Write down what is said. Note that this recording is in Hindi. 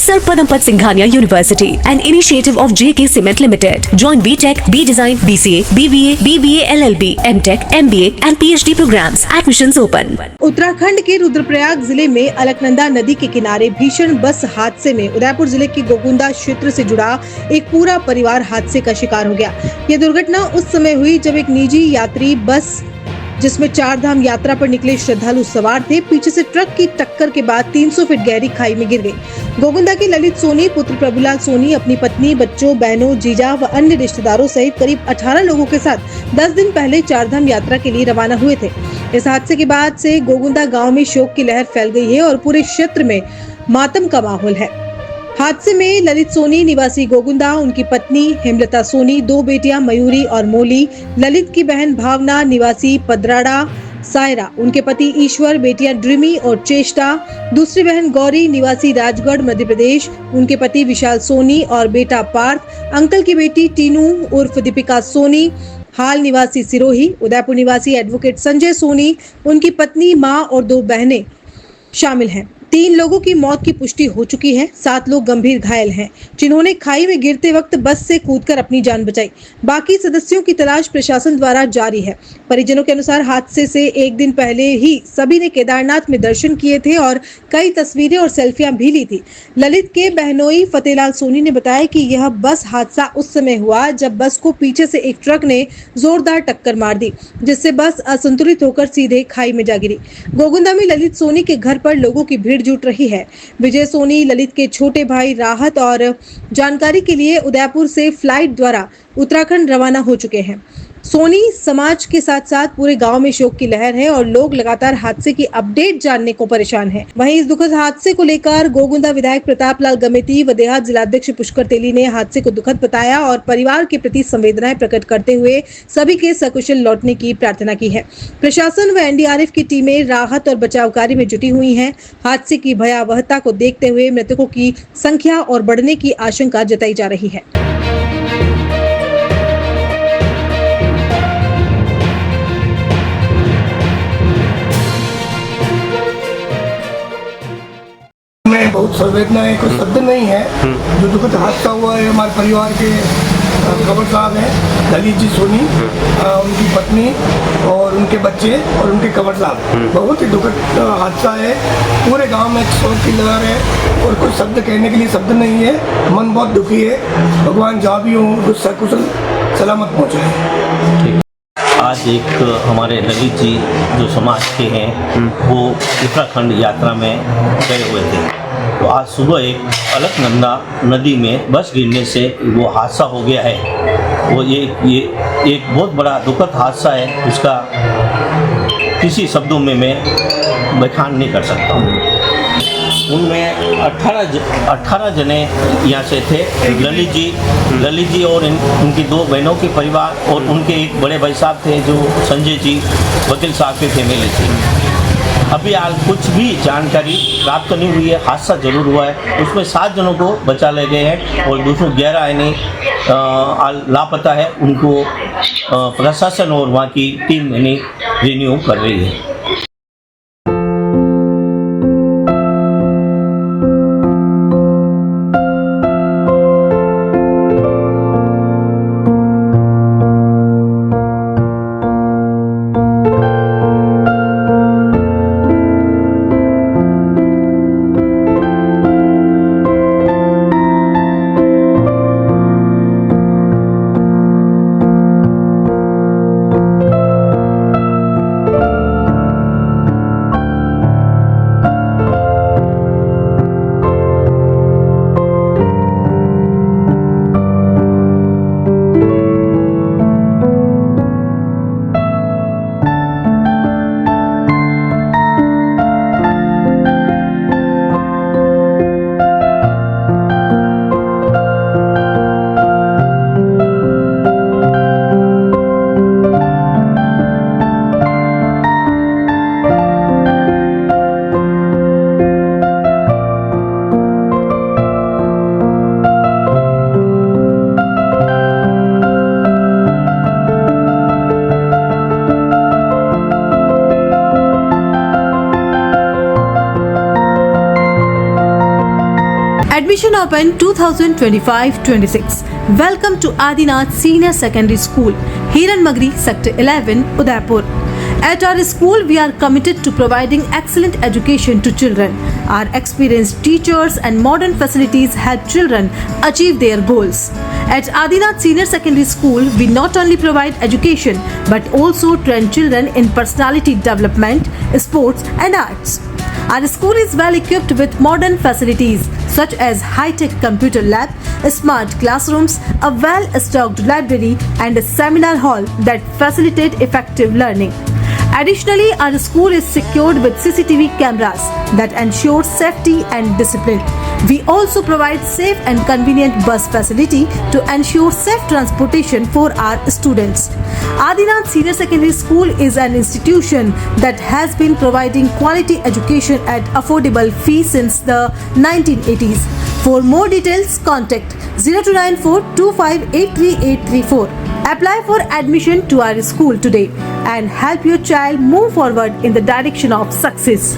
Sarpadampat Singhania University, an initiative of JK Cement Limited. Join BTech, B Design, BCA, BBA, BBA LLB, MTech, MBA and PhD programs. Admissions open. Uttarakhand के रुद्रप्रयाग जिले में अलकनंदा नदी के किनारे भीषण बस हादसे में उदयपुर जिले के गोगुंदा क्षेत्र से जुड़ा एक पूरा परिवार हादसे का शिकार हो गया। यह दुर्घटना उस समय हुई जब एक निजी यात्री बस जिसमें 4 धाम यात्रा पर निकले श्रद्धालु सवार थे, पीछे से ट्रक की टक्कर के बाद 300 फीट गहरी खाई में गिर गई। गोगुंदा के ललित सोनी पुत्र प्रभुलाल सोनी अपनी पत्नी, बच्चों, बहनों, जीजा व अन्य रिश्तेदारों सहित करीब 18 लोगों के साथ 10 दिन पहले 4 धाम यात्रा के लिए रवाना हुए थे। इस हादसे के बाद से गोगुंदा गाँव में शोक की लहर फैल गई है और पूरे क्षेत्र में मातम का माहौल है। हादसे में ललित सोनी निवासी गोगुंदा, उनकी पत्नी हेमलता सोनी, 2 बेटियां मयूरी और मोली, ललित की बहन भावना निवासी पदराड़ा सायरा, उनके पति ईश्वर, बेटियां ड्रीमी और चेष्टा, दूसरी बहन गौरी निवासी राजगढ़ मध्य प्रदेश, उनके पति विशाल सोनी और बेटा पार्थ, अंकल की बेटी टीनू उर्फ दीपिका सोनी, हाल निवासी सिरोही, उदयपुर निवासी एडवोकेट संजय सोनी, उनकी पत्नी, मां और 2 बहनें शामिल हैं। 3 लोगों की मौत की पुष्टि हो चुकी है। 7 लोग गंभीर घायल हैं, जिन्होंने खाई में गिरते वक्त बस से कूदकर अपनी जान बचाई। बाकी सदस्यों की तलाश प्रशासन द्वारा जारी है। परिजनों के अनुसार हादसे से एक दिन पहले ही सभी ने केदारनाथ में दर्शन किए थे और कई तस्वीरें और सेल्फियां भी ली थी। ललित के बहनोई फतेहलाल सोनी ने बताया कि यह बस हादसा उस समय हुआ जब बस को पीछे से एक ट्रक ने जोरदार टक्कर मार दी, जिससे बस असंतुलित होकर सीधे खाई में जा गिरी। गोगुंदा में ललित सोनी के घर पर लोगों की भीड़ जुट रही है। विजय सोनी ललित के छोटे भाई राहत और जानकारी के लिए उदयपुर से फ्लाइट द्वारा उत्तराखंड रवाना हो चुके हैं। सोनी समाज के साथ साथ पूरे गांव में शोक की लहर है और लोग लगातार हादसे की अपडेट जानने को परेशान हैं। वहीं इस दुखद हादसे को लेकर गोगुंदा विधायक प्रताप लाल गमेती व देहात जिलाध्यक्ष पुष्कर तेली ने हादसे को दुखद बताया और परिवार के प्रति संवेदनाएं प्रकट करते हुए सभी के सकुशल लौटने की प्रार्थना की है। प्रशासन व एनडीआरएफ की टीमें राहत और बचाव कार्य में जुटी हुई हैं। हादसे की भयावहता को देखते हुए मृतकों की संख्या और बढ़ने की आशंका जताई जा रही है। बहुत संवेदना है, कोई शब्द नहीं है। जो दुखद हादसा हुआ है, हमारे परिवार के खबर साहब हैं ललित जी सोनी, उनकी पत्नी और उनके बच्चे और उनके खबर साहब। बहुत ही दुखद हादसा है। पूरे गांव में शोक की लहर है और कोई शब्द कहने के लिए शब्द नहीं है। मन बहुत दुखी है। भगवान जहाँ भी हो गुस्सा कुशल सलामत पहुँचाए। आज एक हमारे ललित जी जो समाज के हैं वो उत्तराखंड यात्रा में गए हुए थे, तो आज सुबह एक अलकनंदा नदी में बस गिरने से वो हादसा हो गया है। वो ये एक बहुत बड़ा दुखद हादसा है, उसका किसी शब्दों में मैं बयान नहीं कर सकता हूँ। उनमें 18 जने यहाँ से थे। ललित जी और उनकी 2 बहनों के परिवार और उनके एक बड़े भाई साहब थे जो संजय जी वकील साहब के फैमिली थी। अभी हाल कुछ भी जानकारी प्राप्त नहीं हुई है। हादसा जरूर हुआ है, उसमें 7 जनों को बचा ले गए हैं और 211 यानी लापता है। उनको प्रशासन और वहाँ की टीम यानी रिन्यू कर रही है। Admission open 2025-26. Welcome to Adinath Senior Secondary School, Hiran Magri, Sector 11, Udaipur. At our school, we are committed to providing excellent education to children. Our experienced teachers and modern facilities help children achieve their goals. At Adinath Senior Secondary School, we not only provide education but also train children in personality development, sports and arts. Our school is well equipped with modern facilities such as high-tech computer lab, smart classrooms, a well-stocked library and a seminar hall that facilitate effective learning. Additionally, our school is secured with CCTV cameras that ensure safety and discipline. We also provide safe and convenient bus facility to ensure safe transportation for our students. Adinath Senior Secondary School is an institution that has been providing quality education at affordable fees since the 1980s. For more details, contact 0294 2583834. Apply for admission to our school today and help your child move forward in the direction of success.